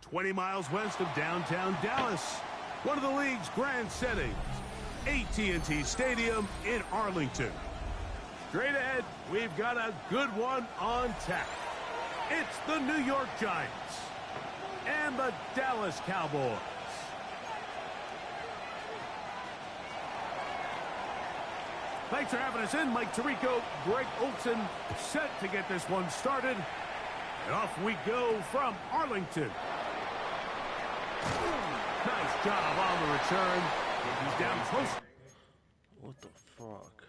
20 miles west of downtown Dallas, one of the league's grand settings, AT&T Stadium in Arlington. Straight ahead, we've got a good one on tap. It's the New York Giants and the Dallas Cowboys. Thanks for having us in. Mike Tirico, Greg Olson, set to get this one started. And off we go from Arlington. Nice job on the return. He's down close. What the fuck?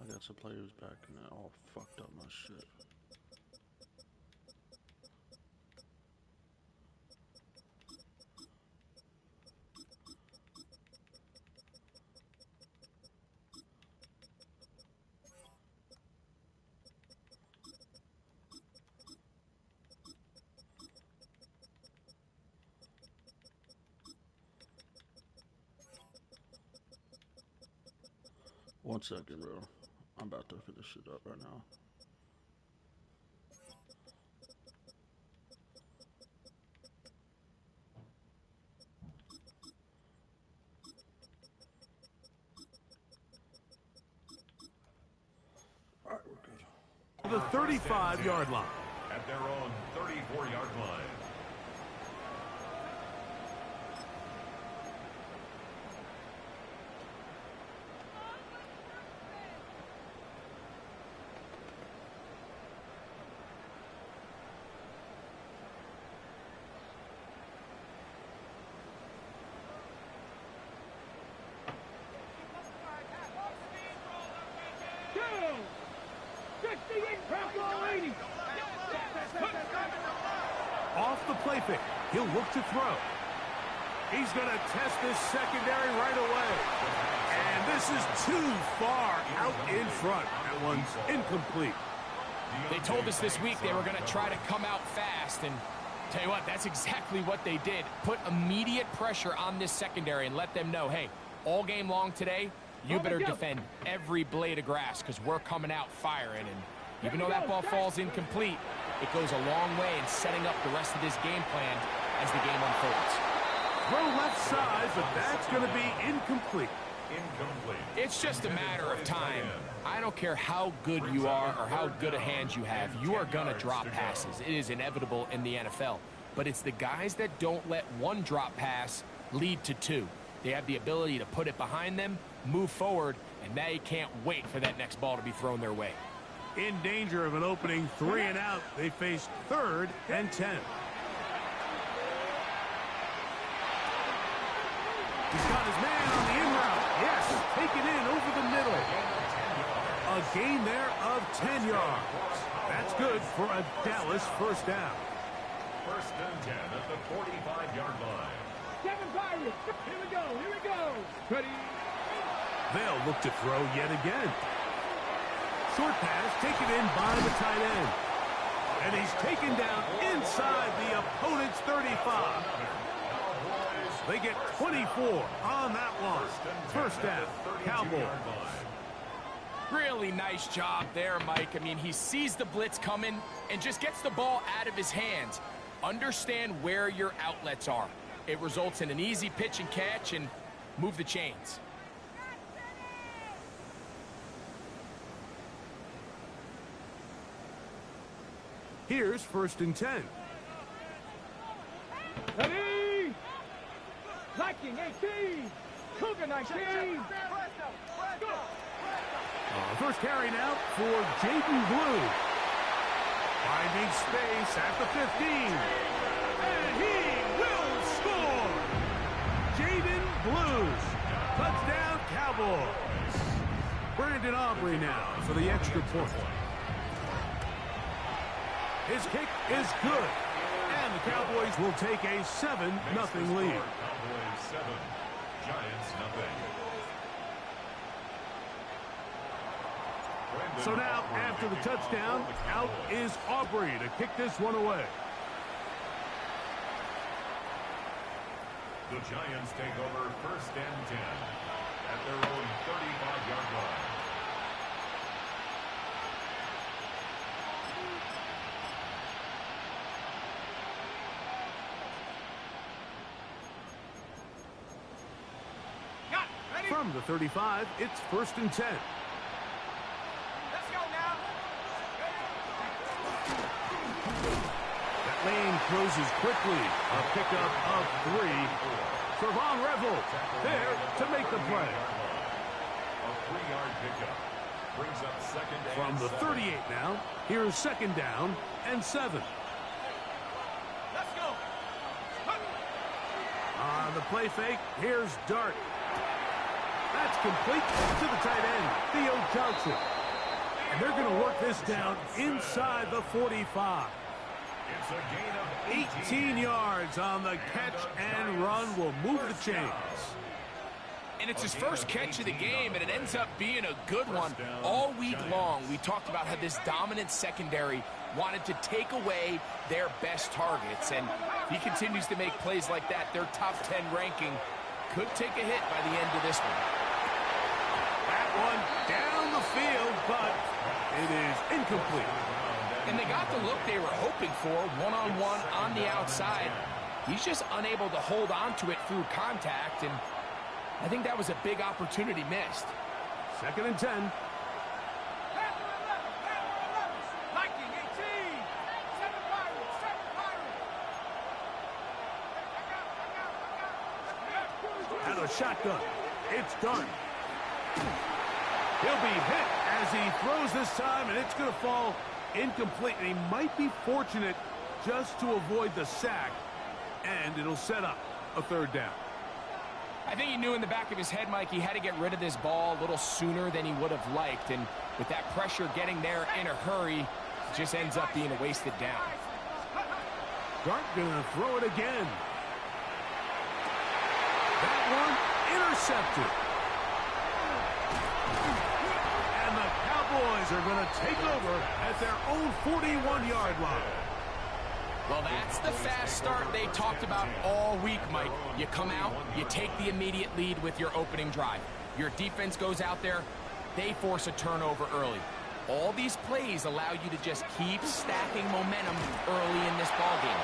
I got some players back and that all fucked up my shit. One second, bro. I'm about to finish shit up right now. All right, we're good. The 35-yard line. At their own 34-yard line. Off the play fake, he'll look to throw. He's going to test this secondary right away. And this is too far out in front. That one's incomplete. They told us this week they were going to try to come out fast, and tell you what, that's exactly what they did. Put immediate pressure on this secondary and let them know, hey, all game long today, you better defend every blade of grass because we're coming out firing. And even though that ball falls incomplete, it goes a long way in setting up the rest of this game plan as the game unfolds. Throw left side, but that's going to be incomplete. It's just a matter of time. I don't care how good you are or how good a hand you have. You are going to drop passes. It is inevitable in the NFL. But it's the guys that don't let one drop pass lead to two. They have the ability to put it behind them, move forward, and they can't wait for that next ball to be thrown their way. In danger of an opening 3 and out, they face 3rd and 10. He's got his man on the in route. Yes, take it in over the middle. A gain there of 10 yards. That's good for a Dallas first down. 1st and 10 at the 45-yard line. Kevin Byron, here we go. Ready? They'll look to throw yet again. Short pass taken in by the tight end. And he's taken down inside the opponent's 35. They get 24 on that one. First down, Cowboys. Really nice job there, Mike. I mean, he sees the blitz coming and just gets the ball out of his hands. Understand where your outlets are. It results in an easy pitch and catch and move the chains. Here's 1st and 10. Ready? Viking 18. Cougar 19. First carry now for Jaden Blue. Finding space at the 15. And he will score. Jaden Blue. Touchdown Cowboys. Brandon Aubrey now for the extra point. His kick is good. And the Cowboys will take a 7-0 lead. Cowboys 7, Giants nothing. So now, after the touchdown, out is Aubrey to kick this one away. The Giants take over 1st and 10 at their own 35-yard line. From the 35, it's 1st and 10. Let's go now. That lane closes quickly. A pickup of 3. Servon Revel there to make the play. A 3-yard pickup. Brings up 2nd and From the 7. 38 now, here's 2nd down and 7. Let's go. On the play fake, here's Dart. That's complete to the tight end, Theo Johnson. And they're going to work this down inside the 45. It's a gain of 18 yards on the catch and run will move the chains. And it's his first catch of the game, and it ends up being a good one. All week long, we talked about how this dominant secondary wanted to take away their best targets. And if he continues to make plays like that, their top 10 ranking could take a hit by the end of this one. That one down the field, but it is incomplete. And they got the look they were hoping for, one-on-one on the outside. He's just unable to hold on to it through contact, and I think that was a big opportunity missed. 2nd and 10. And a shotgun. It's done. He'll be hit as he throws this time, and it's going to fall incomplete. And he might be fortunate just to avoid the sack, and it'll set up a 3rd down. I think he knew in the back of his head, Mike, he had to get rid of this ball a little sooner than he would have liked. And with that pressure getting there in a hurry, it just ends up being a wasted down. Dart gonna throw it again. That one intercepted. And the Cowboys are gonna take over at their own 41-yard line. Well, that's the fast start they talked about all week, Mike. You come out, you take the immediate lead with your opening drive. Your defense goes out there, they force a turnover early. All these plays allow you to just keep stacking momentum early in this ballgame.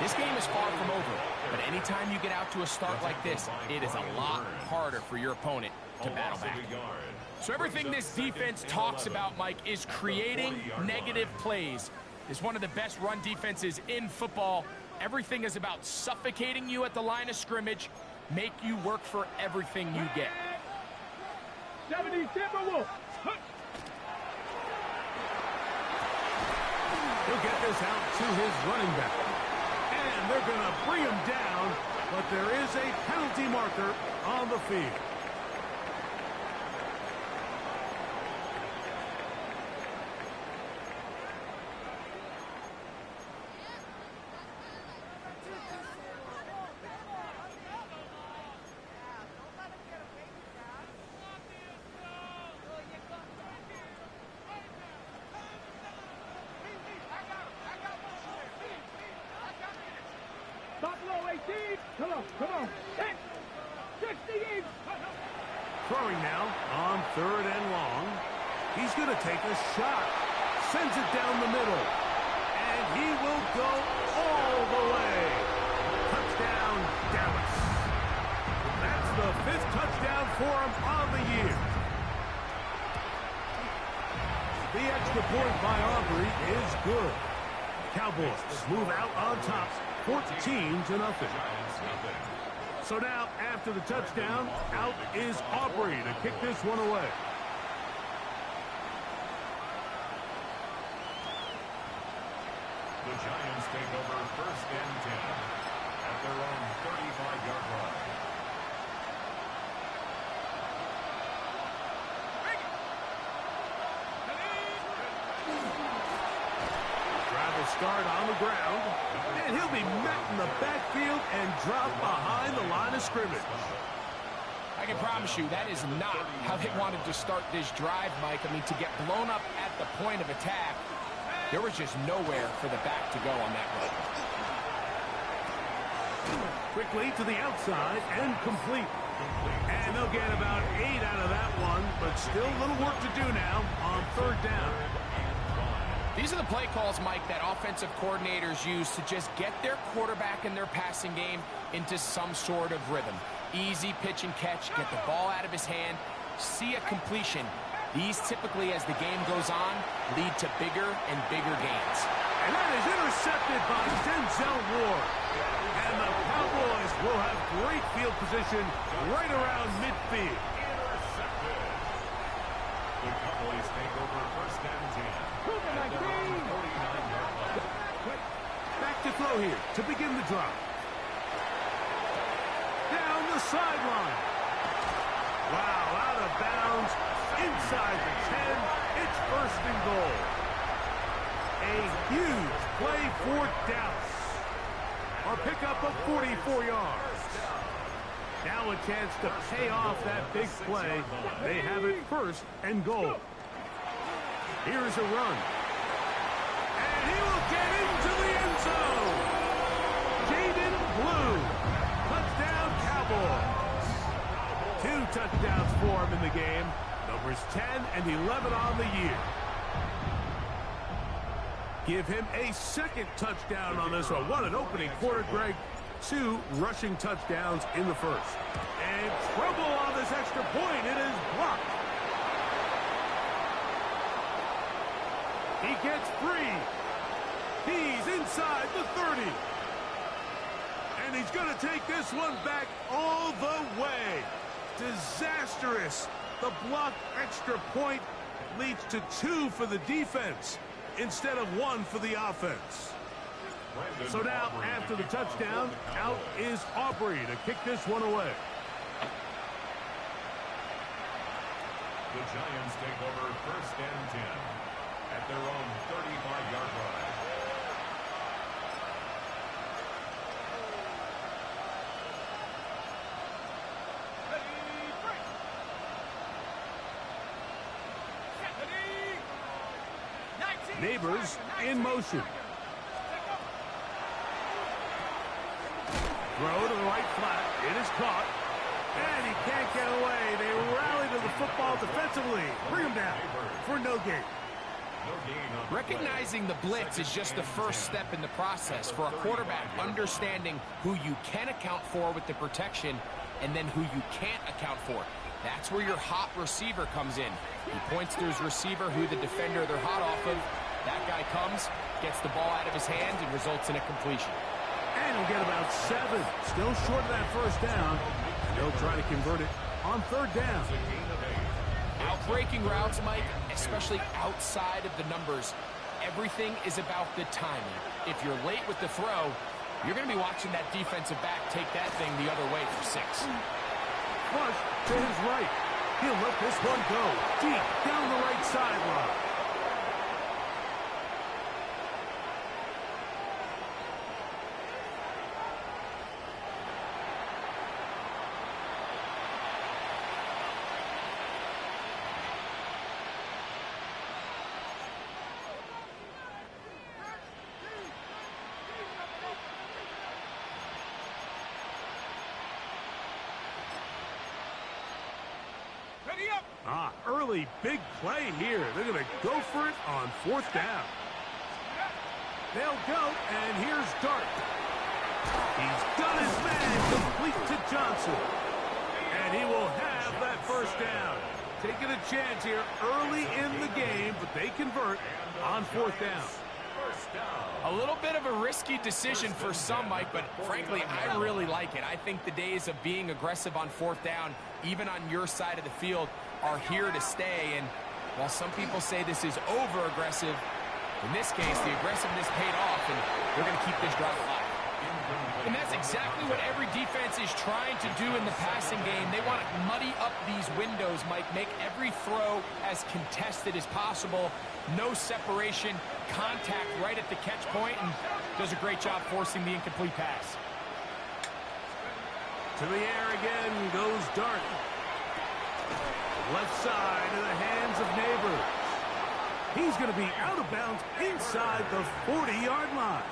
This game is far from over, but anytime you get out to a start like this, it is a lot harder for your opponent to battle back. So everything this defense talks about, Mike, is creating negative plays. Is one of the best run defenses in football. Everything is about suffocating you at the line of scrimmage, make you work for everything you get. 70 Timberwolves. He'll get this out to his running back. And they're going to bring him down, but there is a penalty marker on the field. Buffalo 18. Come on. 68. Throwing now on 3rd and long. He's going to take a shot. Sends it down the middle. And he will go all the way. Touchdown, Dallas. That's the 5th touchdown for him on the year. The extra point by Aubrey is good. Cowboys move out on top, 14-0. So now, after the touchdown, out is Aubrey to kick this one away. The Giants take over 1st and 10 at their own 35-yard line. Start on the ground, and he'll be met in the backfield and dropped behind the line of scrimmage. I can promise you that is not how they wanted to start this drive, Mike. I mean, to get blown up at the point of attack, there was just nowhere for the back to go on that run. Quickly to the outside and complete. And they'll get about 8 out of that one, but still a little work to do now on 3rd down. These These are the play calls, Mike, that offensive coordinators use to just get their quarterback and their passing game into some sort of rhythm. Easy pitch and catch, get the ball out of his hand, see a completion. These typically, as the game goes on, lead to bigger and bigger gains. And that is intercepted by Denzel Ward. And the Cowboys will have great field position right around midfield. Intercepted. The Cowboys take over first and 10. My team. 49-yard line. Back to throw here to begin the drive. Down the sideline. Wow, out of bounds. Inside the 10. It's first and goal. A huge play for Dallas. A pickup of 44 yards. Now a chance to pay off that big play. They have it first and goal. Here's a run. And he will get into the end zone. Jaden Blue. Touchdown Cowboys. 2 touchdowns for him in the game. Numbers 10 and 11 on the year. Give him a second touchdown on this one. What an opening quarter, Greg. 2 rushing touchdowns in the first. And trouble on this extra point. It is blocked. He gets free. He's inside the 30. And he's going to take this one back all the way. Disastrous. The blocked extra point leads to 2 for the defense instead of 1 for the offense. So now, after the touchdown, out is Aubrey to kick this one away. The Giants take over first and 10 at their own 35-yard line. Neighbors in motion. Throw to the right flat. It is caught. And he can't get away. They rally to the football defensively. Bring him down for no gain. Recognizing the blitz is just the first step in the process for a quarterback understanding who you can account for with the protection and then who you can't account for. That's where your hot receiver comes in. He points to his receiver who the defender they're hot off of. That guy comes, gets the ball out of his hand, and results in a completion. And he'll get about 7. Still short of that first down. And they'll try to convert it on third down. Outbreaking routes, Mike, especially outside of the numbers, everything is about the timing. If you're late with the throw, you're going to be watching that defensive back take that thing the other way for 6. Flush to his right. He'll let this one go deep down the right sideline. Early big play here. They're going to go for it on fourth down. They'll go, and here's Dart. He's got his man complete to Johnson. And he will have that first down. Taking a chance here early in the game, but they convert on fourth down. A little bit of a risky decision for some, Mike, but frankly, I really like it. I think the days of being aggressive on fourth down, even on your side of the field, are here to stay. And while some people say this is over-aggressive, in this case, the aggressiveness paid off, and they're going to keep this drive alive. And that's exactly what every defense is trying to do in the passing game. They want to muddy up these windows, Mike, make every throw as contested as possible. No separation, contact right at the catch point, and does a great job forcing the incomplete pass. To the air again goes Dart. Left side in the hands of Neighbors. He's going to be out of bounds inside the 40-yard line.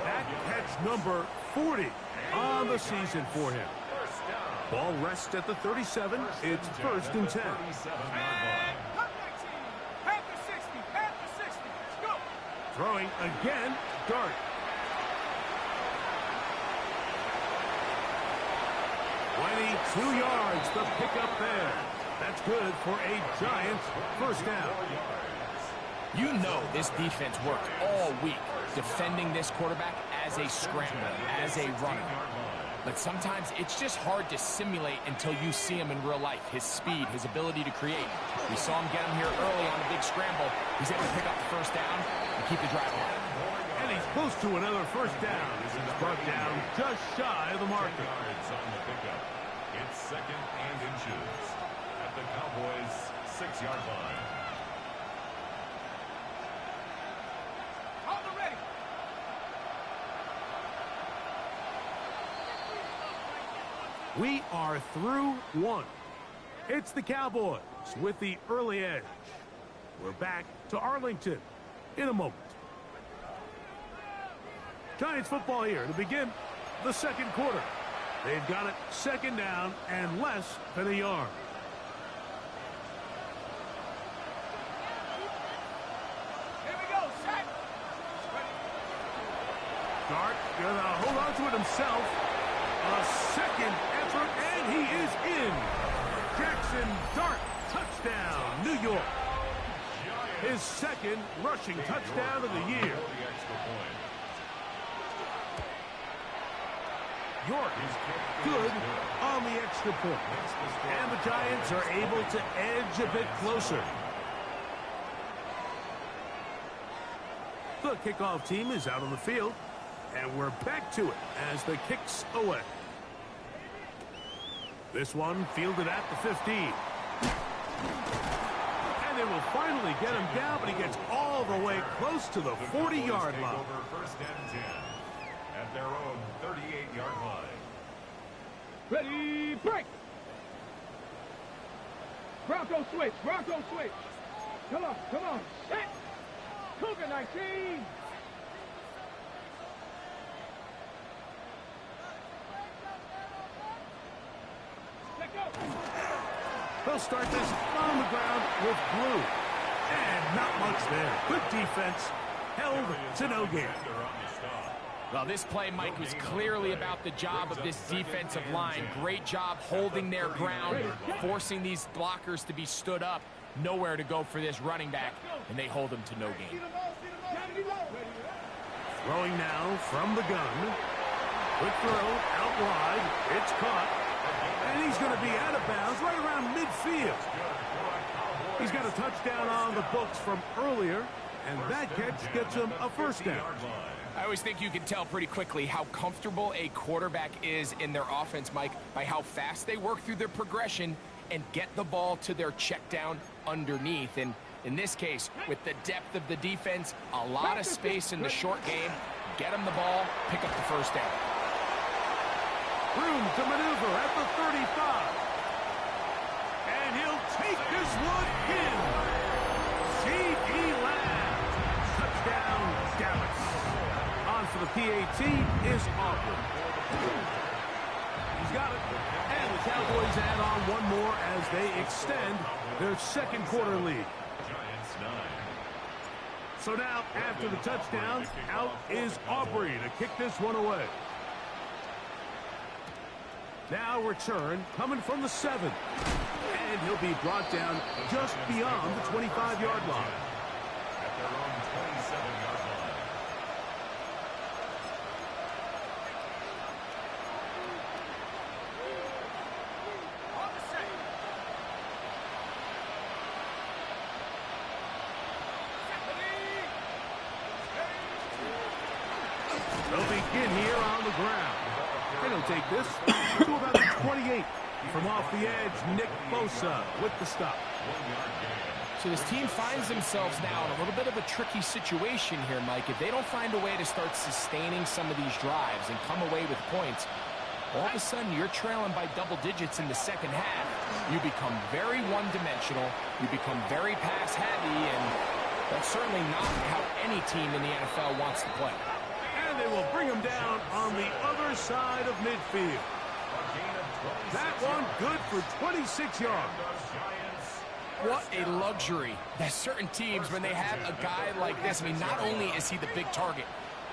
That catch number 40 on the season for him. Ball rests at the 37. It's first and 10. Throwing again, Dart. "22 yards, the pickup there. That's good for a Giants first down." You know this defense worked all week defending this quarterback as a scrambler, as a runner. But sometimes it's just hard to simulate until you see him in real life. His speed, his ability to create. We saw him get him here early on a big scramble. He's able to pick up the first down and keep the drive alive. And he's close to another first down as he's brought down just shy of the marker. It's second and inches at the Cowboys' 6-yard line. On the ready. We are through one. It's the Cowboys with the early edge. We're back to Arlington in a moment. Giants football here to begin the second quarter. They've got it second down and less than a yard. Here we go, set. Dart gonna hold on to it himself. A second effort, and he is in. Jackson Dart, touchdown, New York. His second rushing touchdown of the year. York good on the extra point. And the Giants are able to edge a bit closer. The kickoff team is out on the field. And we're back to it as the kick's away. This one fielded at the 15. And they will finally get him down, but he gets all the way close to the 40-yard line. First and 10 at their own 38-yard line. Ready, break. Bronco switch, Bronco switch. Come on, set. Cougar 19. They'll start this on the ground with blue. And not much there. Good defense. Held to no gain. Well, this play, Mike, was clearly about the job of this defensive line. Great job holding their ground, forcing these blockers to be stood up. Nowhere to go for this running back, and they hold him to no gain. Throwing now from the gun. Quick throw out wide. It's caught. And he's going to be out of bounds right around midfield. He's got a touchdown on the books from earlier, and that catch gets him a first down. I always think you can tell pretty quickly how comfortable a quarterback is in their offense, Mike, by how fast they work through their progression and get the ball to their check down underneath. And in this case, with the depth of the defense, a lot of space in the short game, get them the ball, pick up the first down. Room to maneuver at the 35. And he'll take this one in. C.D. Lamb. Touchdown, Dallas. On for the PAT is Aubrey. He's got it. And the Cowboys add on one more as they extend their second quarter lead. So now, after the touchdown, out is Aubrey to kick this one away. Now return coming from the 7. And he'll be brought down just beyond the 25-yard line. At their own 27-yard line. They'll begin here on the ground. And he'll take this to about the 28. From off the edge, Nick Bosa with the stop. So this team finds themselves now in a little bit of a tricky situation here, Mike. If they don't find a way to start sustaining some of these drives and come away with points, all of a sudden you're trailing by double digits in the second half. You become very one-dimensional. You become very pass-heavy, and that's certainly not how any team in the NFL wants to play. And they will bring him down on the other side of midfield. That one good for 26 yards. What a luxury that certain teams, when they have a guy like this, I mean, not only is he the big target,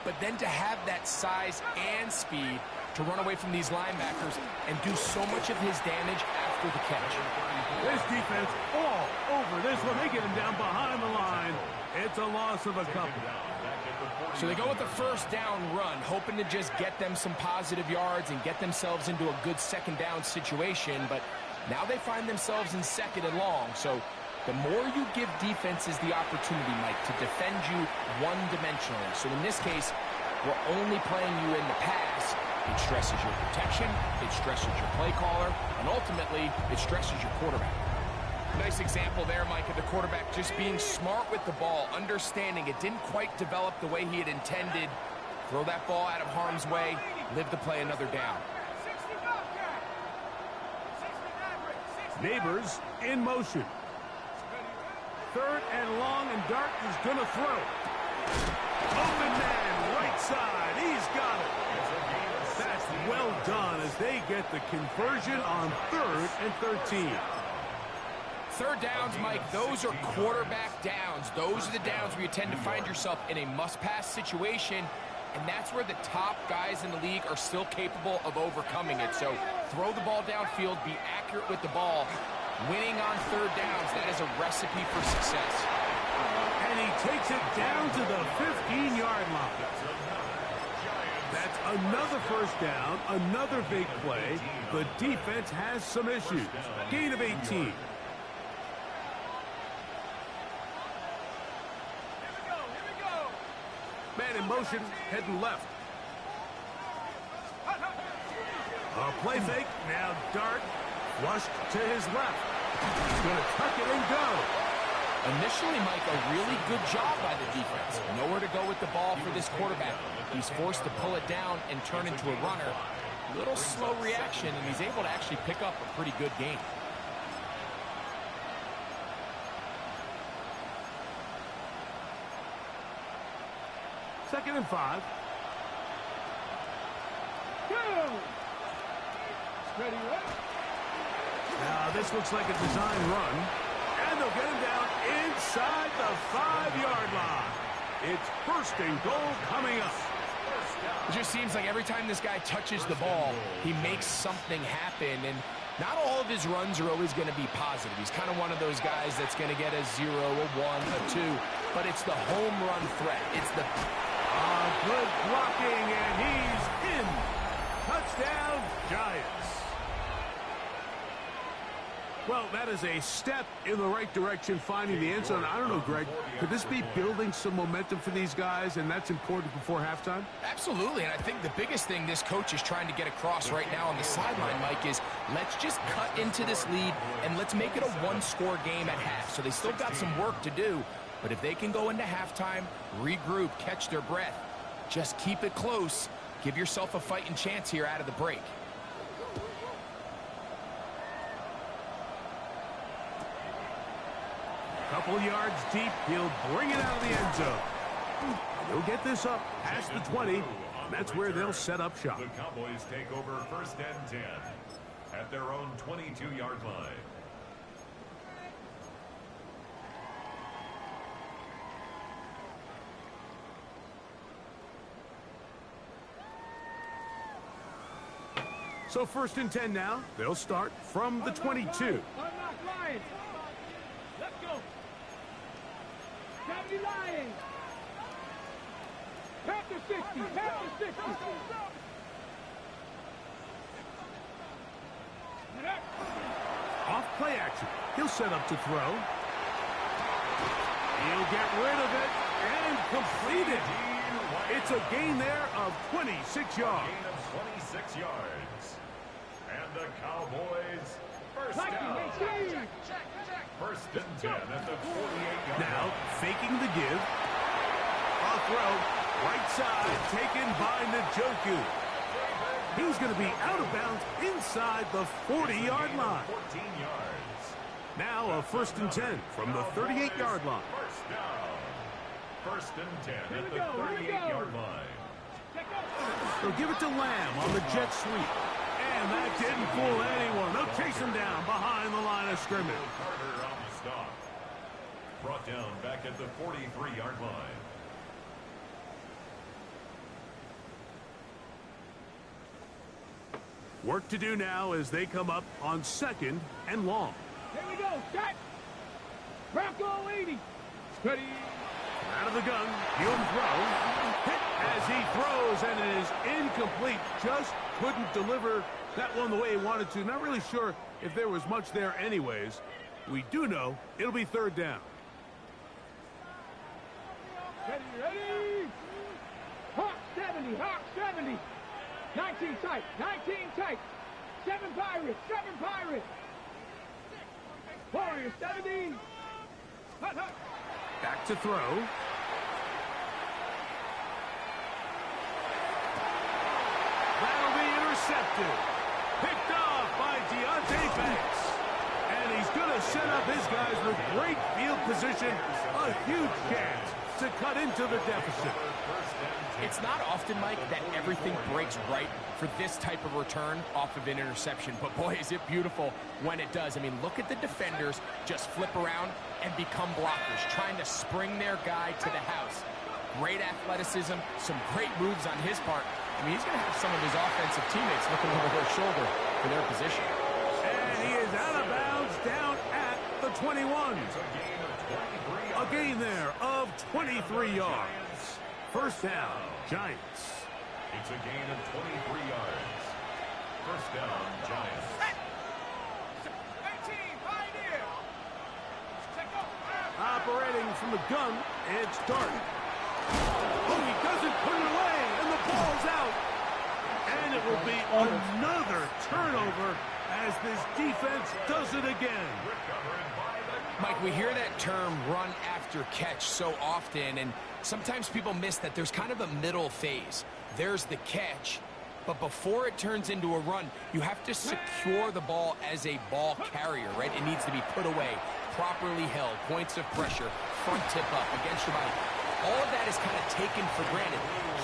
but then to have that size and speed to run away from these linebackers and do so much of his damage after the catch. This defense all over this one. They get him down behind the line. It's a loss of a couple. So they go with the first down run, hoping to just get them some positive yards and get themselves into a good second down situation, but now they find themselves in second and long. So the more you give defenses the opportunity, Mike, to defend you one-dimensionally. So in this case, we're only playing you in the pass. It stresses your protection, it stresses your play caller, and ultimately, it stresses your quarterback. Nice example there, Mike, of the quarterback just being smart with the ball, understanding it didn't quite develop the way he had intended. Throw that ball out of harm's way, live to play another down. Neighbors in motion. Third and long, and Dart is going to throw. Open man, right side. He's got it. That's well done as they get the conversion on 3rd and 13. Third downs, Mike, those are quarterback downs. Those are the downs where you tend to find yourself in a must-pass situation, and that's where the top guys in the league are still capable of overcoming it. So throw the ball downfield, be accurate with the ball. Winning on third downs, that is a recipe for success. And he takes it down to the 15-yard line. That's another first down, another big play. The defense has some issues. Gain of 18. Man in motion, heading left. A play fake. Now Dart flushed to his left. He's going to tuck it and go. Initially, Mike, a really good job by the defense. Nowhere to go with the ball for this quarterback. He's forced to pull it down and turn into a runner. Little slow reaction, and he's able to actually pick up a pretty good game. Second and 5. Now this looks like a design run. And they'll get him down inside the 5-yard line. It's first and goal coming up. It just seems like every time this guy touches the ball, he makes something happen. And not all of his runs are always going to be positive. He's kind of one of those guys that's going to get a 0, a 1, a 2. But it's the home run threat. It's the... good blocking, and he's in. Touchdown, Giants. Well, that is a step in the right direction, finding the end zone. I don't know, Greg, could this be building some momentum for these guys, and that's important before halftime? Absolutely, and I think the biggest thing this coach is trying to get across right now on the sideline, Mike, is let's just cut into this lead, and let's make it a one-score game at half. So they still got some work to do, but if they can go into halftime, regroup, catch their breath, just keep it close, give yourself a fighting chance here out of the break. Couple yards deep, he'll bring it out of the end zone. He'll get this up past the 20, and that's where they'll set up shop. The Cowboys take over first and 10 at their own 22-yard line. So first and 10 now. They'll start from the 22. Let's go. 70 Lions. Past the 60. Past the 60. Off play action. He'll set up to throw. He'll get rid of it and complete it. It's a gain there of 26 yards. Gain of 26 yards. And the Cowboys first down. First and 10 at the 48-yard line. Now, faking the give. A throw. Right side taken by Njoku. He's going to be out of bounds inside the 40-yard line. 14 yards. Now a first and 10 from the 38-yard line. First down. First and 10 at the 38-yard line. They'll give it to Lamb on the jet sweep. And that didn't fool anyone. They'll chase him down behind the line of scrimmage. Carter on the stop. Brought down back at the 43-yard line. Work to do now as they come up on 2nd and long. Here we go. Set. Bronco 80. Steady. Out of the gun, he'll throw. Hit as he throws, and it is incomplete. Just couldn't deliver that one the way he wanted to. Not really sure if there was much there anyways. We do know it'll be 3rd down. Ready. Hawk 70. Hawk 70. 19 tight. 19 tight. 7 Pirates. 7 Pirates. Warrior 70. Hut, hut. Back to throw. That'll be intercepted. Picked off by Deontay Banks. And he's going to set up his guys with great field position. A huge chance to cut into the deficit. It's not often, Mike, that everything breaks right for this type of return off of an interception. But, boy, is it beautiful when it does. I mean, look at the defenders just flip around and become blockers, trying to spring their guy to the house. Great athleticism, some great moves on his part. I mean, he's going to have some of his offensive teammates looking over their shoulder for their position. And he is out of bounds down at the 21. A gain there of 23 yards. 1st down, Giants. It's a gain of 23 yards. 1st down, Giants. Operating from the gun, it's Dart. Oh, he doesn't put it away, and the ball's out. And it will be another turnover as this defense does it again. Mike, we hear that term run after catch so often, and sometimes people miss that there's kind of a middle phase. There's the catch, but before it turns into a run, you have to secure the ball as a ball carrier, right? It needs to be put away, properly held, points of pressure, front tip up against your body. All of that is kind of taken for granted.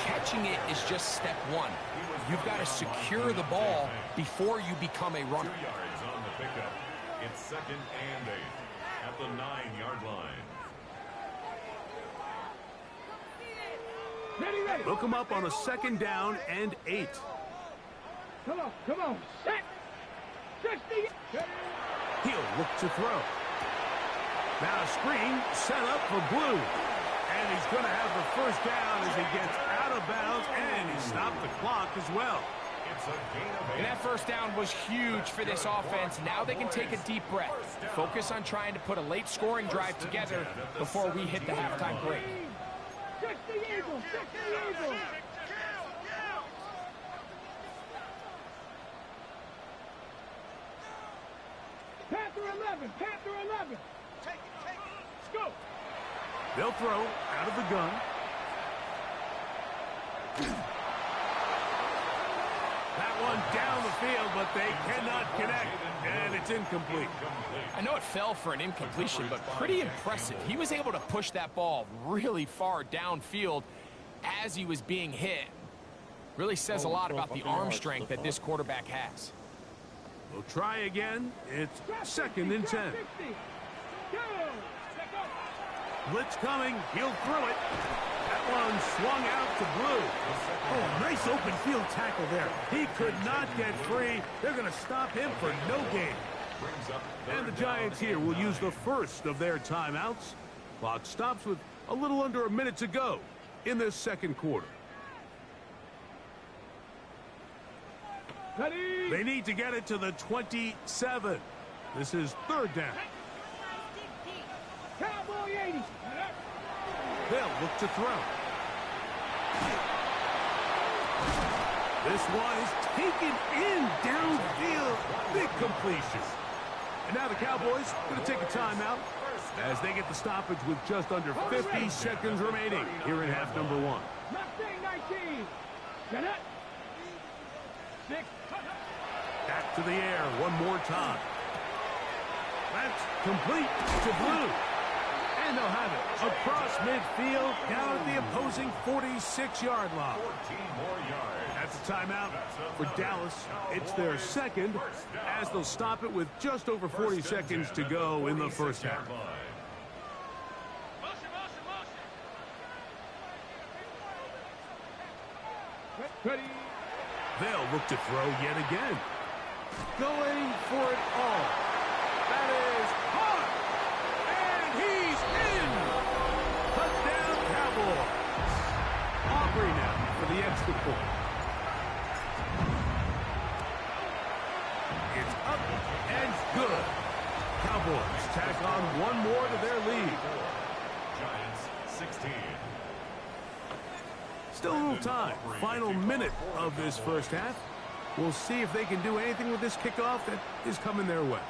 Catching it is just step one. You've got to secure the ball before you become a runner. 2 yards on the pickup. It's 2nd and 8 at the 9-yard line. Ready, ready. Look him up on a 2nd down and 8. Come on, come on. Set. 60. He'll look to throw. Now a screen set up for Blue. And he's going to have the 1st down as he gets out of bounds, and he stopped the clock as well. It's a gain of 8. And that 1st down was huge for this offense. Now they can take a deep breath. Focus on trying to put a late scoring drive together before we hit the halftime break. 60 Eagles, 60 Eagles. Panther 11, Panther 11. Take it. Let's go. They'll throw out of the gun. That one down the field, but they cannot connect, and it's incomplete. I know it fell for an incompletion, but pretty impressive. He was able to push that ball really far downfield as he was being hit. Really says a lot about the arm strength that this quarterback has. We'll try again. It's 2nd and 10. Blitz coming. He'll throw it. That one swung out to Blue. Oh, nice open field tackle there. He could not get free. They're going to stop him for no gain. And the Giants here will use the 1st of their timeouts. Clock stops with a little under a minute to go in this 2nd quarter. Ready. They need to get it to the 27. This is 3rd down. Cowboy 80. They'll look to throw. This one is taken in downfield. Big completion. And now the Cowboys going to take a timeout as they get the stoppage with just under 50 seconds remaining here in half number 1. Mustang 19. Get it. 6. Back to the air one more time. That's complete to Blue. And they'll have it across midfield down at the opposing 46-yard line. 14 more yards. That's timeout for Dallas. It's their second, as they'll stop it with just over 40 seconds to go in the first half. They'll look to throw yet again. Going for it all. That is caught. And he's in. Touchdown, Cowboys. Aubrey now for the extra point. It's up and good. Cowboys tack on one more to their lead. Giants 16. Still a little time. Final minute of this first half. We'll see if they can do anything with this kickoff that is coming their way.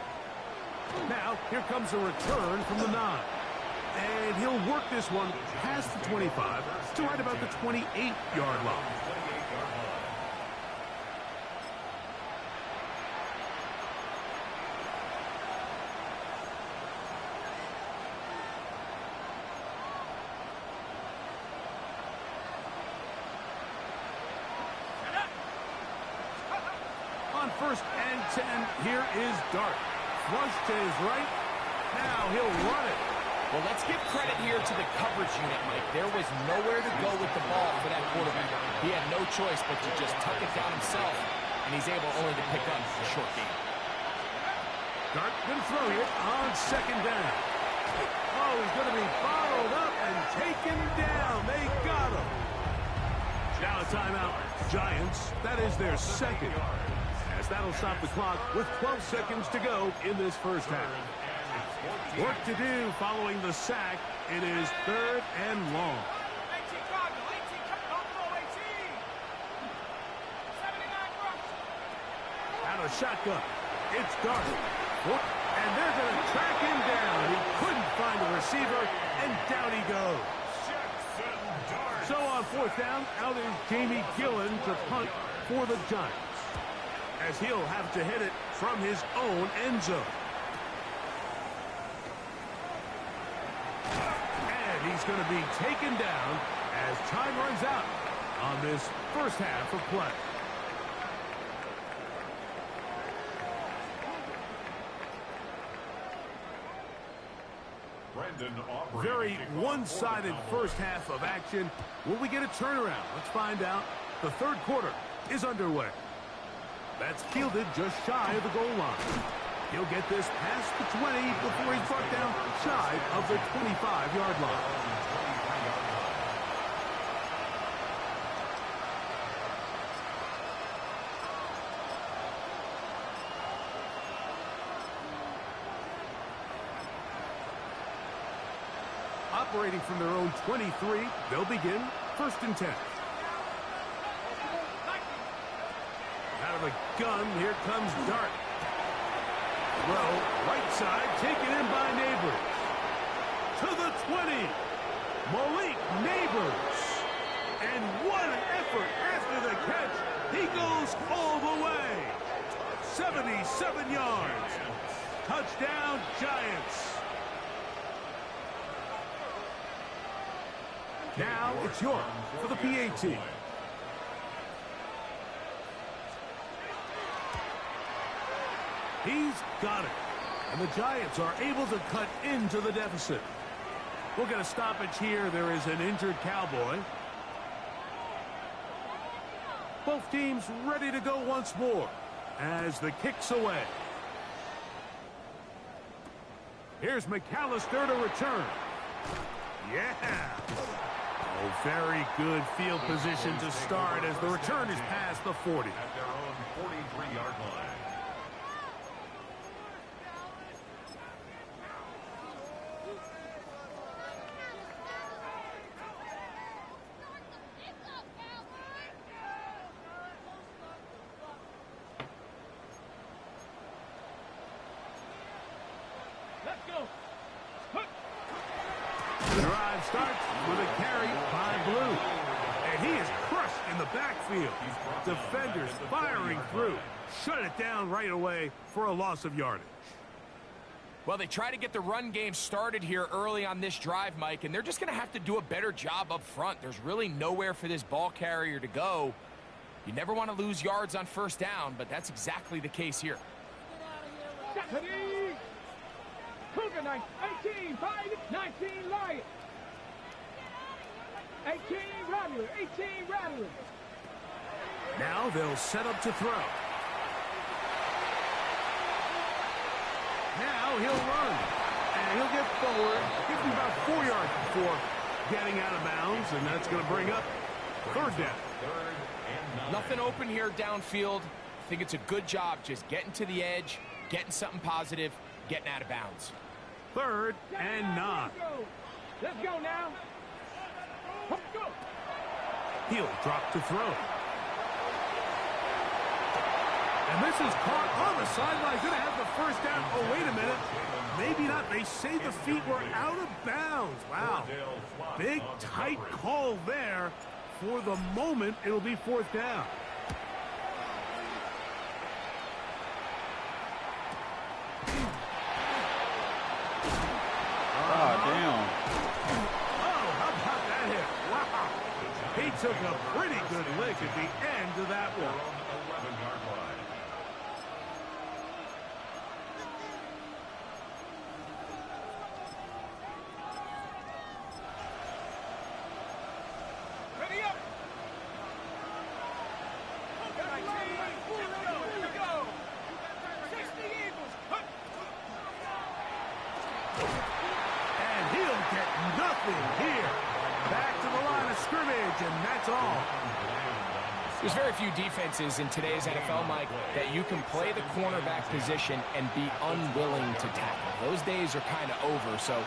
Now, here comes a return from the 9. And he'll work this one past the 25 to right about the 28-yard line. On 1st and 10, here is Dart. Flush to his right. Now he'll run it. Well, let's give credit here to the coverage unit, Mike. There was nowhere to go with the ball for that quarterback. He had no choice but to just tuck it down himself, and he's able only to pick up a short gain. Dart going to throw here on 2nd down. Oh, he's going to be bottled up and taken down. They got him. Now a timeout. Giants, that is their second. As that'll stop the clock with 12 seconds to go in this first half. Work to do following the sack. It is 3rd and long. Out of shotgun. It's Dart. And they're going to track him down. He couldn't find a receiver, and down he goes. So on 4th down, out is Jamie Gillen to punt for the Giants, as he'll have to hit it from his own end zone. And he's going to be taken down as time runs out on this first half of play. Very one-sided first half of action. Will we get a turnaround? Let's find out. The 3rd quarter is underway. That's fielded just shy of the goal line. He'll get this past the 20 before he's brought down shy of the 25-yard line. Operating from their own 23, they'll begin 1st and 10. Out of a gun, here comes Dart. Throw, right side, taken in by Neighbors. To the 20, Malik Neighbors. And what an effort after the catch. He goes all the way. 77 yards. Touchdown, Giants. Now it's York for the PAT. He's got it. And the Giants are able to cut into the deficit. We'll get a stoppage here. There is an injured Cowboy. Both teams ready to go once more as the kick's away. Here's McAllister to return. Yeah. Oh, very good field position to start as the return is past the 40. At their own 43-yard line. Let's go. The drive starts with a carry by Blue. And he is crushed in the backfield. Defenders firing through. Shut it down right away for a loss of yardage. Well, they try to get the run game started here early on this drive, Mike, and they're just going to have to do a better job up front. There's really nowhere for this ball carrier to go. You never want to lose yards on first down, but that's exactly the case here. Cougar 18, 5, 19, Lion. 18, Rattler, 18, Rattler. Now they'll set up to throw. Now he'll run. And he'll get forward. Gives him about 4 yards before getting out of bounds, and that's going to bring up third down. Nothing open here downfield. I think it's a good job just getting to the edge, getting something positive, getting out of bounds. 3rd and 9. Let's go now. Let's go. He'll drop to throw. And this is caught on the sideline. Going to have the first down. Oh, wait a minute. Maybe not. They say the feet were out of bounds. Wow. Big, tight call there. For the moment, it'll be 4th down. Damn. Oh, how about that hit? Wow. He took a pretty good lick at the end of that one. Ready up. Here we go. 60 Eagles. And he'll get nothing here. Back to the line of scrimmage, and that's all. There's very few defenses in today's NFL, Mike, that you can play the cornerback position and be unwilling to tackle. Those days are kind of over, so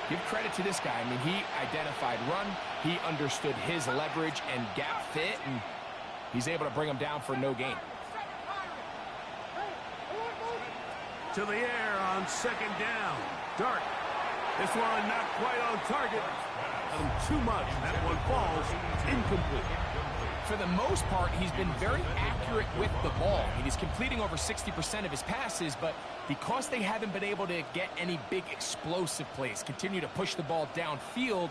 give credit to this guy. I mean, he identified run, he understood his leverage and gap fit, and he's able to bring him down for no gain. To the air on 2nd down. Dart. This one not quite on target. Too much. That one falls incomplete. For the most part, he's been very accurate with the ball. I mean, he's completing over 60% of his passes, but because they haven't been able to get any big explosive plays, continue to push the ball downfield,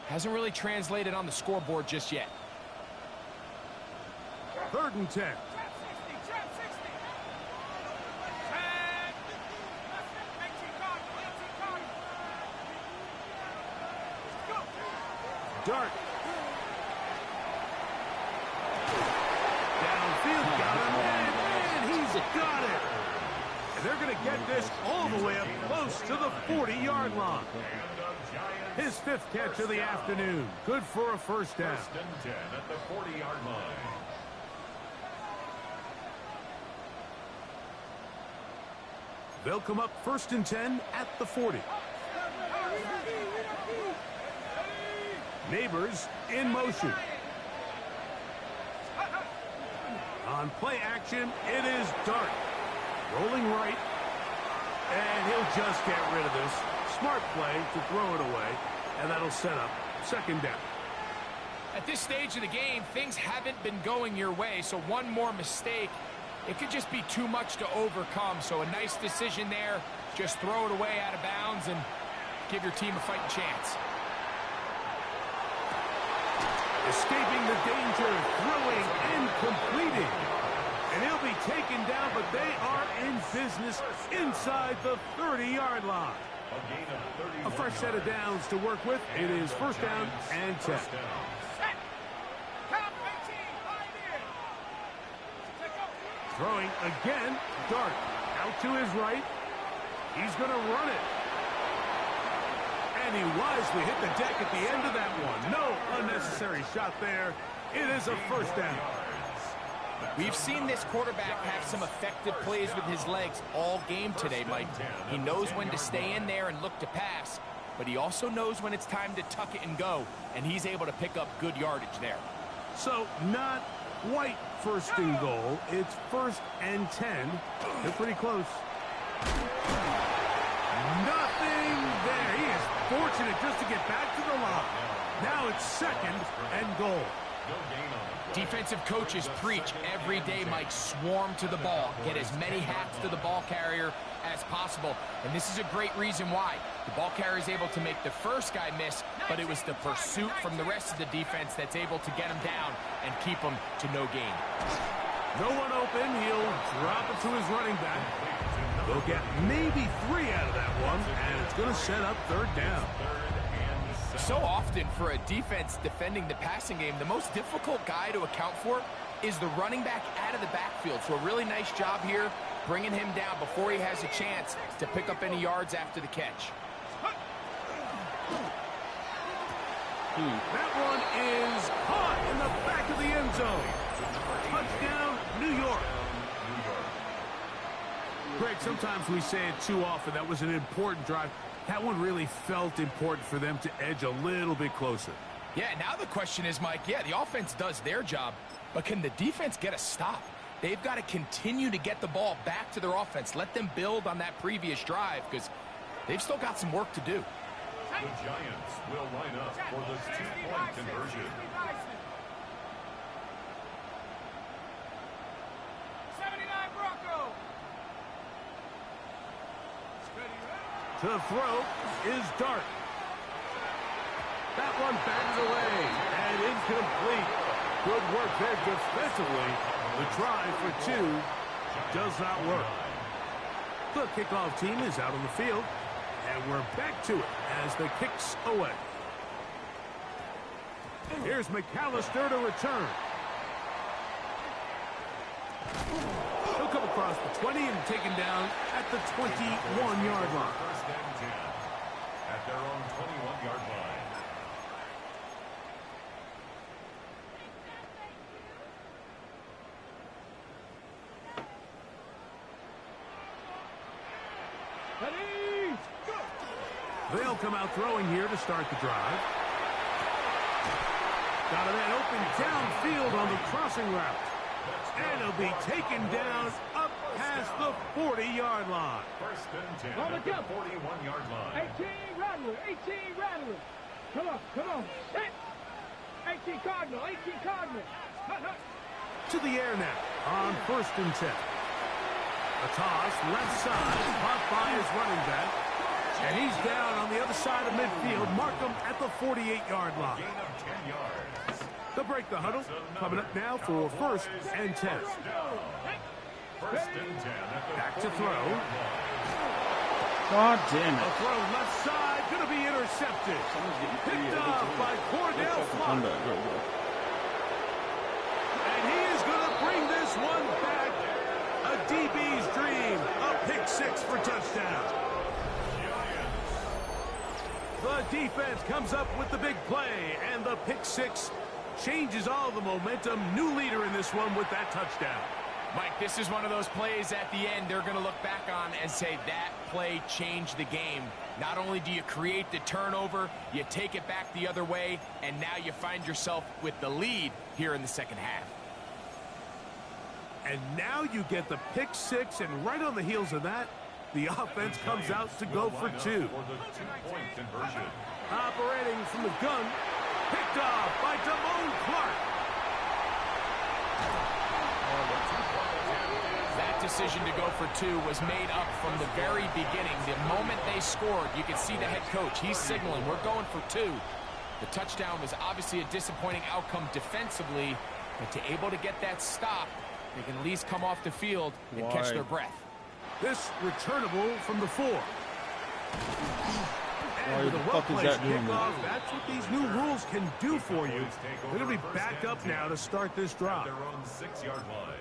hasn't really translated on the scoreboard just yet. 3rd and 10. Dart. Downfield, got him, and he's got it. And they're going to get this all the way up close to the 40-yard line. His 5th catch of the afternoon. Good for a first down. 1st and 10 at the 40-yard line. They'll come up 1st and 10 at the 40. Neighbors in motion. On play action, it is Dart. Rolling right. And he'll just get rid of this. Smart play to throw it away. And that'll set up 2nd down. At this stage of the game, things haven't been going your way, so one more mistake, it could just be too much to overcome. So a nice decision there. Just throw it away out of bounds and give your team a fighting chance. Escaping the danger, throwing and completing. And he'll be taken down, but they are in business inside the 30-yard line. A fresh set of downs to work with. It is 1st down and 10. Throwing again, Dart out to his right. He's going to run it. And he wisely hit the deck at the end of that one. No unnecessary shot there. It is a 1st down. We've seen this quarterback have some effective plays with his legs all game today, Mike. He knows when to stay in there and look to pass, but he also knows when it's time to tuck it and go, and he's able to pick up good yardage there. So not quite 1st and goal. It's 1st and 10. They're pretty close. Nothing there. He is fortunate just to get back to the line. Now it's 2nd and goal. Defensive coaches preach every day, Mike, swarm to the ball. Get as many hats to the ball carrier as possible. And this is a great reason why. The ball carrier is able to make the first guy miss, but it was the pursuit from the rest of the defense that's able to get him down and keep him to no gain. No one open. He'll drop it to his running back. They'll get maybe 3 out of that one, and it's going to set up third down. So often for a defense defending the passing game, the most difficult guy to account for is the running back out of the backfield. So a really nice job here, bringing him down before he has a chance to pick up any yards after the catch. That one is caught in the back of the end zone. Touchdown, New York. Greg, sometimes we say it too often. That was an important drive. That one really felt important for them to edge a little bit closer. Yeah, now the question is, Mike, yeah, the offense does their job, but can the defense get a stop? They've got to continue to get the ball back to their offense. Let them build on that previous drive because they've still got some work to do. The Giants will line up for the 2-point conversion. 79 Bronco. To throw is Dart. That one batted away and incomplete. Good work there defensively. The try for 2 does not work. The kickoff team is out on the field, and we're back to it as the kicks away. Here's McAllister to return. He'll come across the 20 and taken down at the 21-yard line. First and 10 at their own 21-yard line. They'll come out throwing here to start the drive. Got a man open downfield on the crossing route. And he'll be taken down up past the 40-yard line. First and 10 at the 41-yard line. 18 Rattler, 18 Rattler. Come on, set. 18 Cardinal, 18 Cardinal. Hut, hut. To the air now on first and 10. A toss left side, caught by his running back. And he's down on the other side of midfield. Mark him at the 48-yard line. Gain of 10 yards. They'll break the huddle. Coming up now for first and 10. First and 10 at the Back to throw. God damn A it. throw left side, going to be intercepted. Picked up by Cordell Flott. And he is going to bring this one back. A DB's dream. A pick 6 for touchdown. The defense comes up with the big play, and the pick 6 changes all the momentum. New leader in this one with that touchdown. Mike, this is one of those plays at the end they're going to look back on and say that play changed the game. Not only do you create the turnover, you take it back the other way, and now you find yourself with the lead here in the second half. And now you get the pick 6, and right on the heels of that, the offense comes out to go for 2. For the 2-point conversion. Operating from the gun, picked off by Damone Clark. That decision to go for 2 was made up from the very beginning. The moment they scored, you could see the head coach. He's signaling, we're going for 2. The touchdown was obviously a disappointing outcome defensively, but to able to get that stop, they can at least come off the field and catch their breath. This returnable from the 4. Why And the with a fuck is well-placed that doing kickoff, that? that's what these new rules can do for you. They're going to be back up now to start this At drive. their own 6-yard line.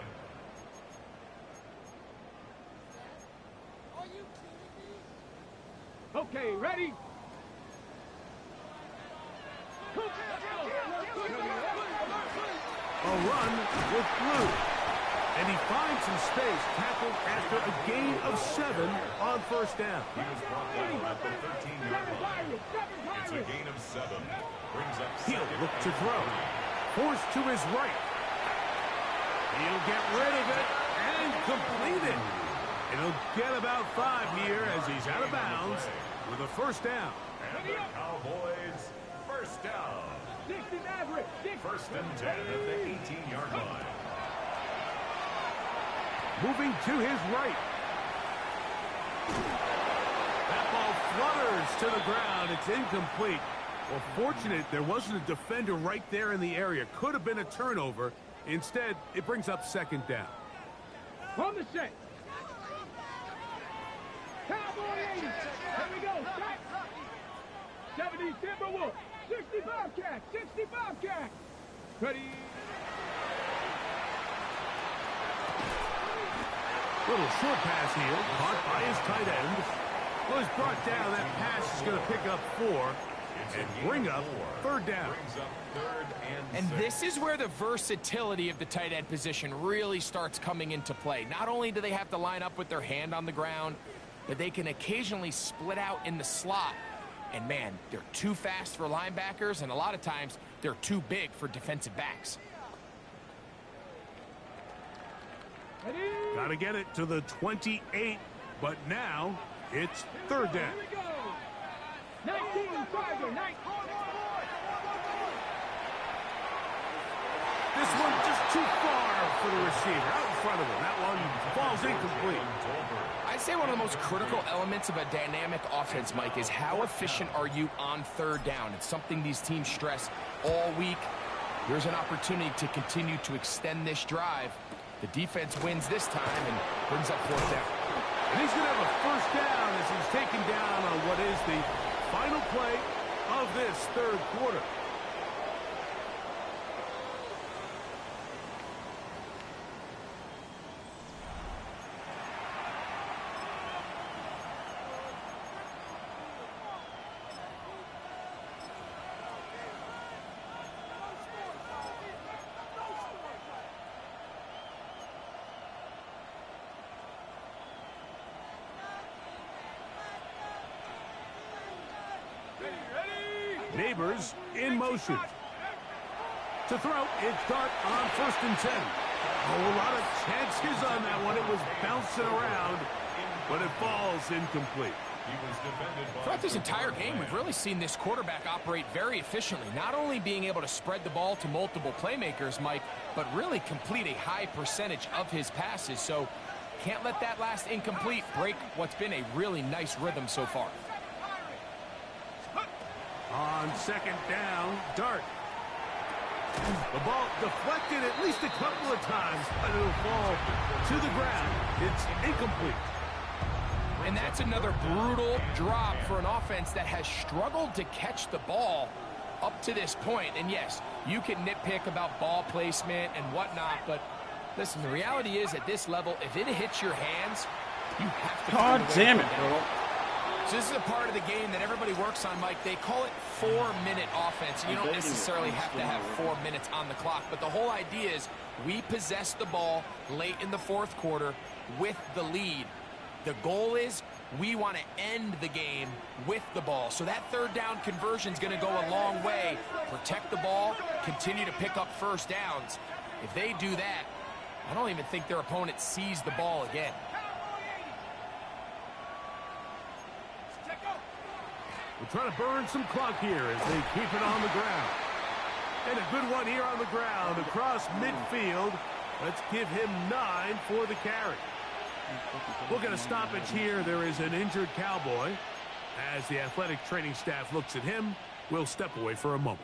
Okay, ready? A run with Blue. And he finds some space, tackled after a gain of 7 on first down. He was brought down at the 13-yard line. It's a gain of 7. Brings up He'll second look to and throw. 3. Forced to his right. He'll get rid of it and complete it. And he'll get about 5 here as he's out of bounds with a first down. And the Cowboys first down. 60 Maverick. 60. First and 10 at the 18-yard line. Moving to his right. That ball flutters to the ground. It's incomplete. Well, fortunate there wasn't a defender right there in the area. Could have been a turnover. Instead, it brings up second down. On the set. Cowboy 80. Here we go. Set. 70 Timberwolves. 60 Bobcats. 60 Bobcats. Ready. Little short pass here, caught by his tight end. Well, he's brought down. That pass is going to pick up 4 and bring up third down. And this is where the versatility of the tight end position really starts coming into play. Not only do they have to line up with their hand on the ground, but they can occasionally split out in the slot. And man, they're too fast for linebackers, and a lot of times they're too big for defensive backs. Got to get it to the 28, but now it's third down. Here we go. 19 Tiger. 19. This one just too far for the receiver. Out in front of him. That one falls incomplete. I'd say one of the most critical elements of a dynamic offense, Mike, is how efficient are you on third down. It's something these teams stress all week. Here's an opportunity to continue to extend this drive. The defense wins this time and brings up fourth down. And he's going to have a first down as he's taken down on what is the final play of this third quarter. Neighbors in motion. To throw, it's Dart on first and 10. Oh, a lot of chances on that one. It was bouncing around, but it falls incomplete. Throughout this entire game, we've really seen this quarterback operate very efficiently, not only being able to spread the ball to multiple playmakers, Mike, but really complete a high percentage of his passes. So can't let that last incomplete break what's been a really nice rhythm so far. On second down, Dart. The ball deflected at least a couple of times, but it'll fall to the ground. It's incomplete. And that's another brutal drop for an offense that has struggled to catch the ball up to this point. And yes, you can nitpick about ball placement and whatnot, but listen, the reality is at this level, if it hits your hands, you have to... God damn it, bro. So this is a part of the game that everybody works on, Mike. They call it 4-minute offense. You don't necessarily have to have 4 minutes on the clock, but the whole idea is we possess the ball late in the fourth quarter with the lead. The goal is we want to end the game with the ball. So that third down conversion is going to go a long way. Protect the ball, continue to pick up first downs. If they do that, I don't even think their opponent sees the ball again. We're trying to burn some clock here as they keep it on the ground. And a good one here on the ground across midfield. Let's give him 9 for the carry. We'll get a stoppage here. There is an injured Cowboy. As the athletic training staff looks at him, we'll step away for a moment.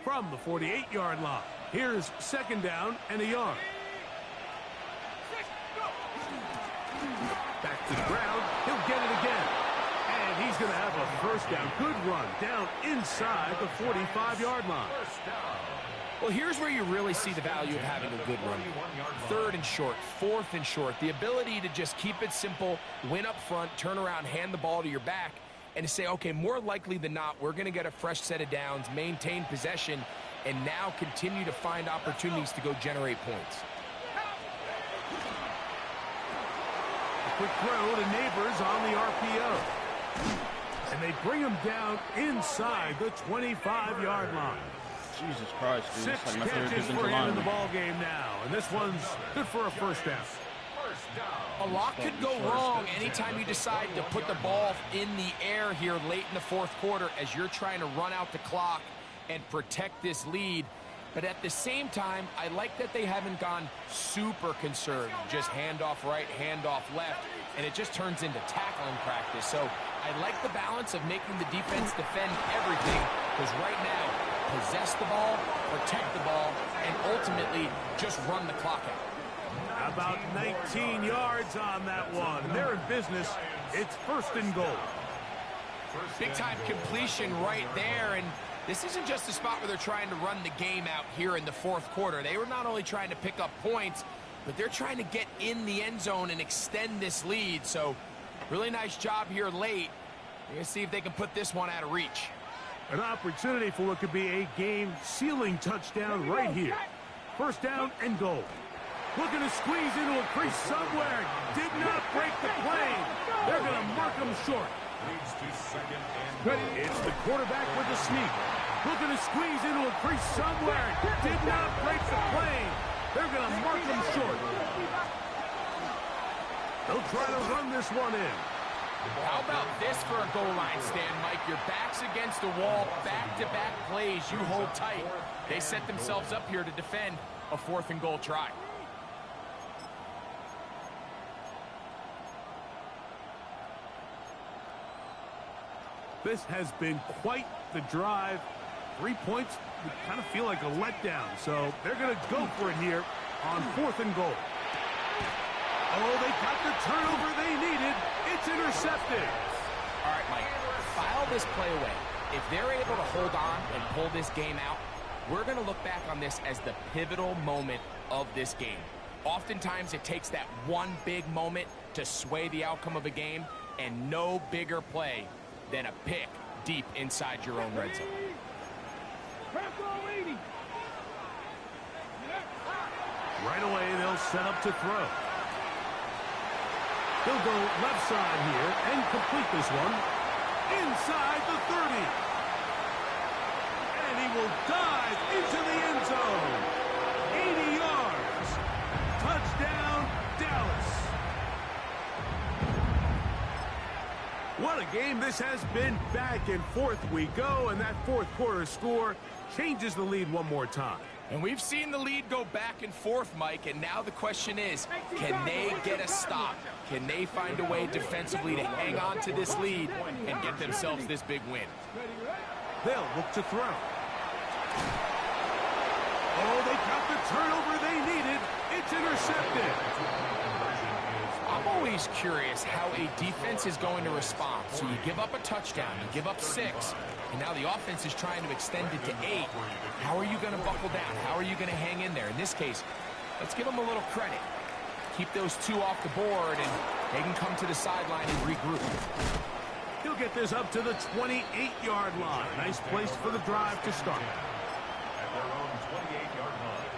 From the 48-yard line, here's second down and a yard. Back to the ground. He'll get it again. And he's going to have a first down. Good run down inside the 45-yard line. Well, here's where you really see the value of having a good run. Third and short, fourth and short. The ability to just keep it simple, win up front, turn around, hand the ball to your back, and to say, okay, more likely than not, we're going to get a fresh set of downs, maintain possession, and now continue to find opportunities to go generate points. A quick throw to Neighbors on the RPO. And they bring him down inside the 25-yard line. Jesus Christ, dude. 6 It's like my favorite catches defensive for him in the lineman. ball game now. And this one's good for a first down. A lot could go wrong anytime you decide to put the ball in the air here late in the fourth quarter as you're trying to run out the clock and protect this lead. But at the same time, I like that they haven't gone super conservative. Just handoff right, handoff left, and it just turns into tackling practice. So I like the balance of making the defense defend everything, because right now, possess the ball, protect the ball, and ultimately just run the clock out. About 19 yards on that one. They're in business. It's 1st and goal. Big-time completion right there, and this isn't just a spot where they're trying to run the game out here in the 4th quarter. They were not only trying to pick up points, but they're trying to get in the end zone and extend this lead. So really nice job here late. We're going to see if they can put this one out of reach. An opportunity for what could be a game-sealing touchdown right here. 1st down and goal. Looking to squeeze into a crease somewhere. Did not break the plane. They're going to mark him short. It's the quarterback with the sneak. Looking to squeeze into a crease somewhere. Did not break the plane. They're going to mark him short. They'll try to run this one in. How about this for a goal line stand, Mike? Your back's against the wall, back-to-back plays. You hold tight. They set themselves up here to defend a 4th and goal try. This has been quite the drive. 3 points would kind of feel like a letdown. So they're going to go for it here on 4th and goal. Oh, they got the turnover they needed. It's intercepted. All right, Mike, file this play away. If they're able to hold on and pull this game out, we're going to look back on this as the pivotal moment of this game. Oftentimes, it takes that one big moment to sway the outcome of a game, and no bigger play than a pick deep inside your own red zone. Right away, they'll set up to throw. He'll go left side here and complete this one inside the 30. And he will dive into the end zone. 80 yards. Touchdown, Dallas. What a game this has been. Back and forth we go, and that 4th quarter score changes the lead one more time. And we've seen the lead go back and forth, Mike, and now the question is, can they get a stop? Can they find a way defensively to hang on to this lead and get themselves this big win? They'll look to throw. Oh, they got the turnover they needed. It's intercepted. I'm always curious how a defense is going to respond. So you give up a touchdown, you give up 6, and now the offense is trying to extend it to 8. How are you going to buckle down? How are you going to hang in there? In this case, let's give them a little credit. Keep those 2 off the board, and they can come to the sideline and regroup. He'll get this up to the 28-yard line. Nice place for the drive to start. At their own 28-yard line.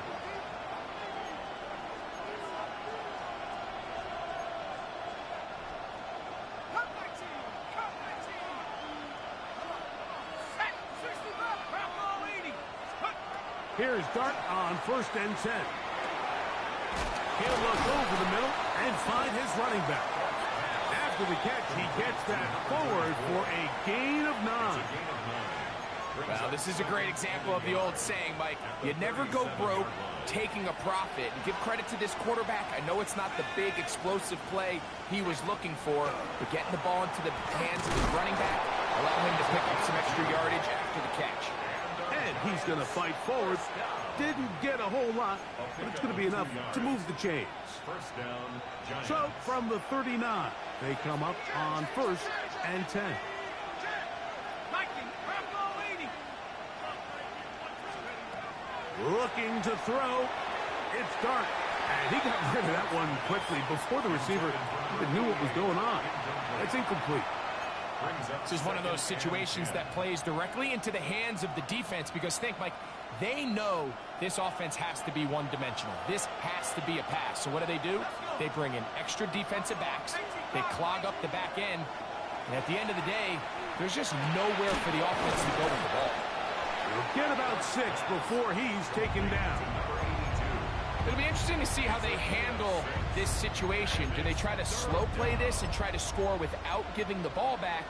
Here's Dart on 1st and 10. He'll look over the middle and find his running back. After the catch, he gets that forward for a gain of 9. Well, this is a great example of the old saying, Mike. You never go broke taking a profit. And give credit to this quarterback. I know it's not the big explosive play he was looking for, but getting the ball into the hands of the running back, allow him to pick up some extra yardage after the catch. And he's going to fight forward. Didn't get a whole lot, but it's going to be enough to move the chains. First down, Giants. So from the 39, they come up on 1st and 10. Looking to throw. It's Dart. And he got rid of that one quickly before the receiver even knew what was going on. It's incomplete. This is one of those situations that plays directly into the hands of the defense, because think, Mike, they know this offense has to be one-dimensional. This has to be a pass. So what do? They bring in extra defensive backs. They clog up the back end. And at the end of the day, there's just nowhere for the offense to go with the ball. He'll get about 6 before he's taken down. It'll be interesting to see how they handle this situation. Do they try to slow play this and try to score without giving the ball back?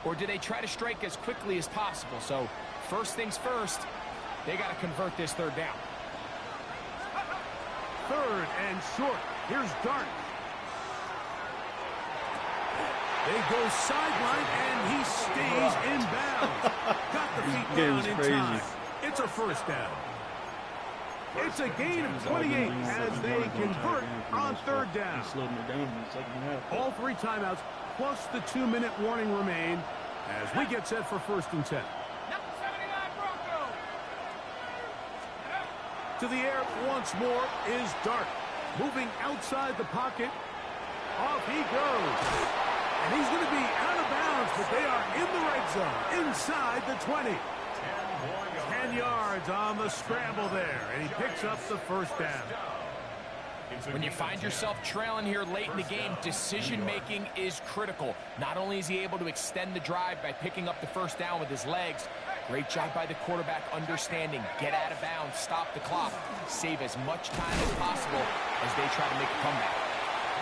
Or do they try to strike as quickly as possible? So first things first, they got to convert this third down. Third and short. Here's Dart. They go sideline, and he stays in bounds. Got the feet down in time. It's a first down. It's a gain of 28 as they convert on third down. All three timeouts plus the 2-minute warning remain as we get set for first and 10. To the air once more is Dart. Moving outside the pocket. Off he goes. And he's going to be out of bounds, but they are in the red zone, inside the 20. 10 yards on the scramble there, and he picks up the first down. When you find yourself trailing here late in the game, decision-making is critical. Not only is he able to extend the drive by picking up the first down with his legs, great job by the quarterback understanding, get out of bounds, stop the clock, save as much time as possible as they try to make a comeback.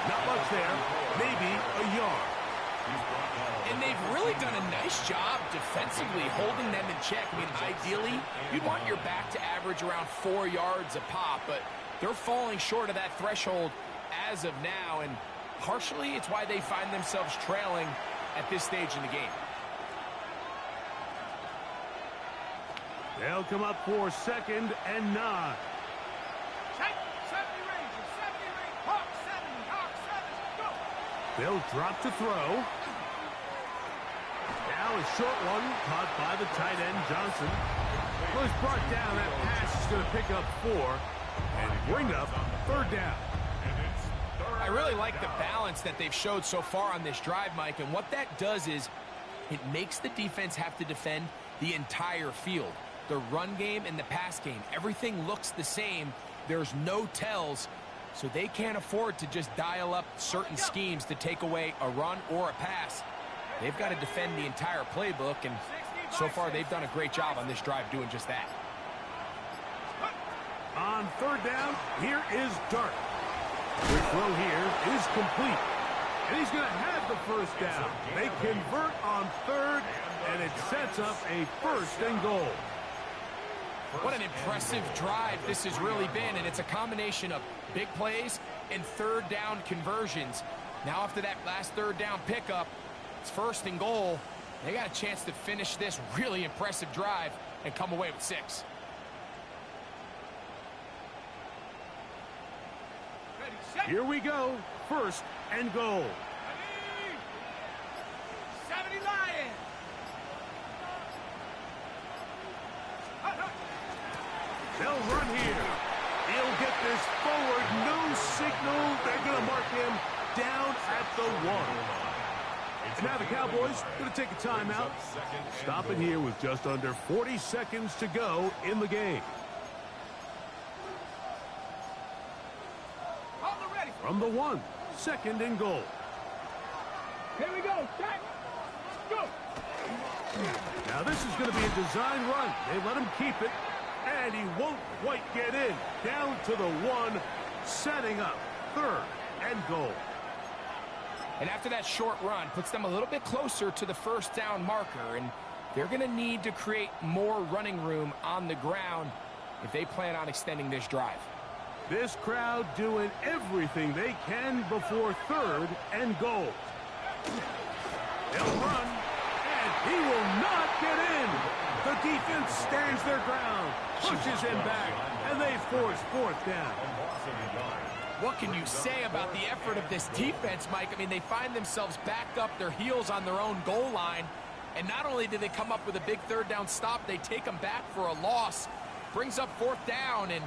Not much there, maybe a yard. And they've really done a nice job defensively holding them in check. I mean, ideally, you'd want your back to average around 4 yards a pop, but they're falling short of that threshold as of now, and partially it's why they find themselves trailing at this stage in the game. They'll come up for 2nd and 9. They'll drop to throw. Now a short one caught by the tight end, Johnson. Well, he's brought down. That pass is going to pick up 4 and bring up third down. I really like the balance that they've showed so far on this drive, Mike, and what that does is it makes the defense have to defend the entire field. The run game and the pass game, everything looks the same. There's no tells, so they can't afford to just dial up certain schemes to take away a run or a pass. They've got to defend the entire playbook, and so far they've done a great job on this drive doing just that. On third down, here is Dart. The throw here is complete. And he's going to have the first down. They convert on third, and it sets up a 1st and goal. What an impressive drive this has really been, and it's a combination of big plays and third down conversions. Now after that last third down pickup, it's 1st and goal. They got a chance to finish this really impressive drive and come away with 6. Here we go. 1st and goal. 70 Lions. They'll run here. He'll get this forward. No signal. They're going to mark him down at the 1. And now the Cowboys going to take a timeout. Stop it here with just under 40 seconds to go in the game. From the 1, 2nd and goal. Here we go. Set. Go. Now this is going to be a design run. They let him keep it, and he won't quite get in. Down to the 1, setting up 3rd and goal. And after that short run, puts them a little bit closer to the first down marker, and they're going to need to create more running room on the ground if they plan on extending this drive. This crowd doing everything they can before 3rd and goal. They'll run, and he will not get in. The defense stands their ground, pushes him back, and they force 4th down. What can you say about the effort of this defense, Mike? I mean, they find themselves backed up their heels on their own goal line, and not only do they come up with a big 3rd down stop, they take them back for a loss. Brings up 4th down, and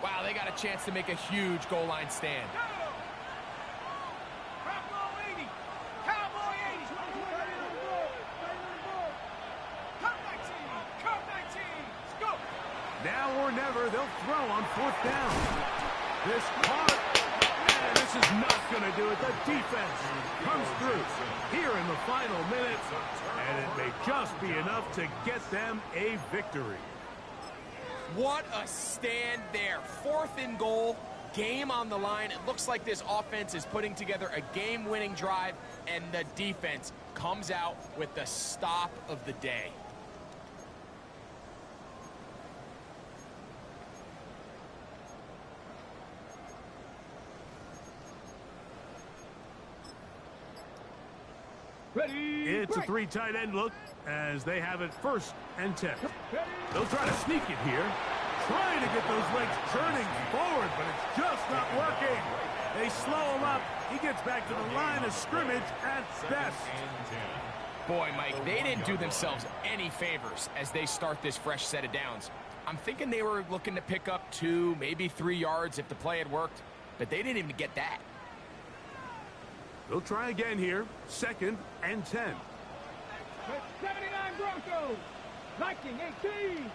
wow, they got a chance to make a huge goal line stand. Cowboy 80. Cowboy 80. Come 19. Come 19. Let's go. Now or never, they'll throw on 4th down. This caught, and this is not going to do it. The defense comes through here in the final minutes, and it may just be enough to get them a victory. What a stand there. 4th and goal, game on the line. It looks like this offense is putting together a game-winning drive, and the defense comes out with the stop of the day. Ready, It's a break. 3 tight end look as they have it 1st and 10. They'll try to sneak it here. Trying to get those legs turning forward, but it's just not working. They slow him up. He gets back to the line of scrimmage at best. Boy, Mike, they didn't do themselves any favors as they start this fresh set of downs. I'm thinking they were looking to pick up 2, maybe 3 yards if the play had worked, but they didn't even get that. They'll try again here. 2nd and 10. 79 Broncos. Viking 18.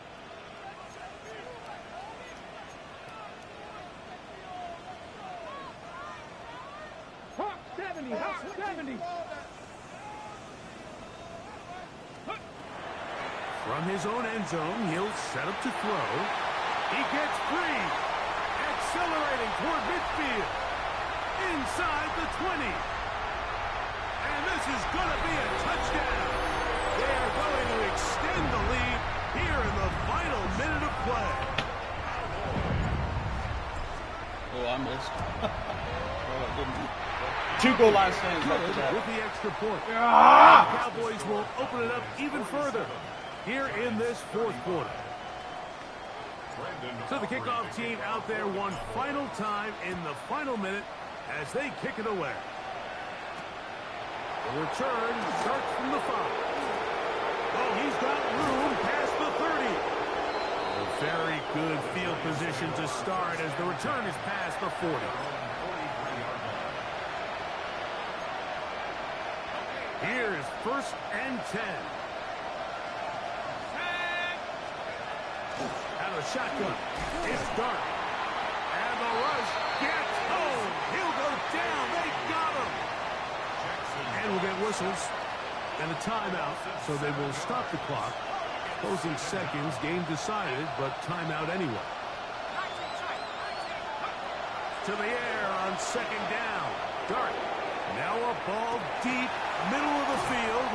Hawk 70. Hawk 70. From his own end zone, he'll set up to throw. He gets free. Accelerating toward midfield. Inside the 20. And this is going to be a touchdown. They are going to extend the lead here in the final minute of play. Oh, I missed. Oh, I didn't. 2 goal line stands after that. With the extra point. The Cowboys will open it up even further here in this 4th quarter. So the kickoff team out there one final time in the final minute as they kick it away. The return starts from the 5. Oh, he's got room past the 30. A very good field position to start as the return is past the 40. Here is 1st and 10. Out of the shotgun. It's Dart. And the rush gets home. He'll go down. They got him. And we'll get whistles and a timeout, so they will stop the clock. Closing seconds, game decided, but timeout anyway. To the air on 2nd down. Dart. Now a ball deep, middle of the field.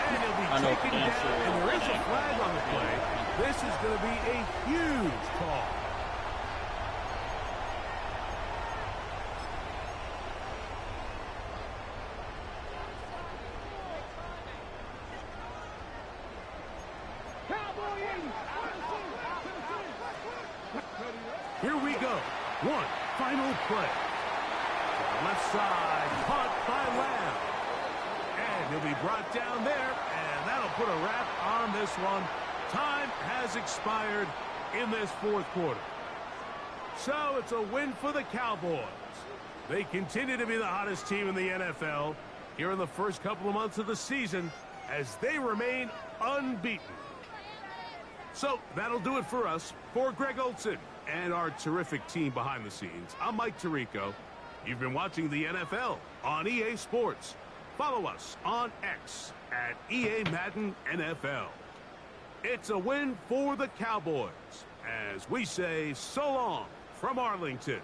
And he'll be taken down, and there is a flag on the play. This is going to be a huge call. Here we go. One final play. Left side, caught by Lamb. And he'll be brought down there, and that'll put a wrap on this one. Time has expired in this 4th quarter. So it's a win for the Cowboys. They continue to be the hottest team in the NFL here in the first couple of months of the season as they remain unbeaten. So that'll do it for us. For Greg Olson and our terrific team behind the scenes, I'm Mike Tirico. You've been watching the NFL on EA Sports. Follow us on X at EA Madden NFL. It's a win for the Cowboys as we say so long from Arlington.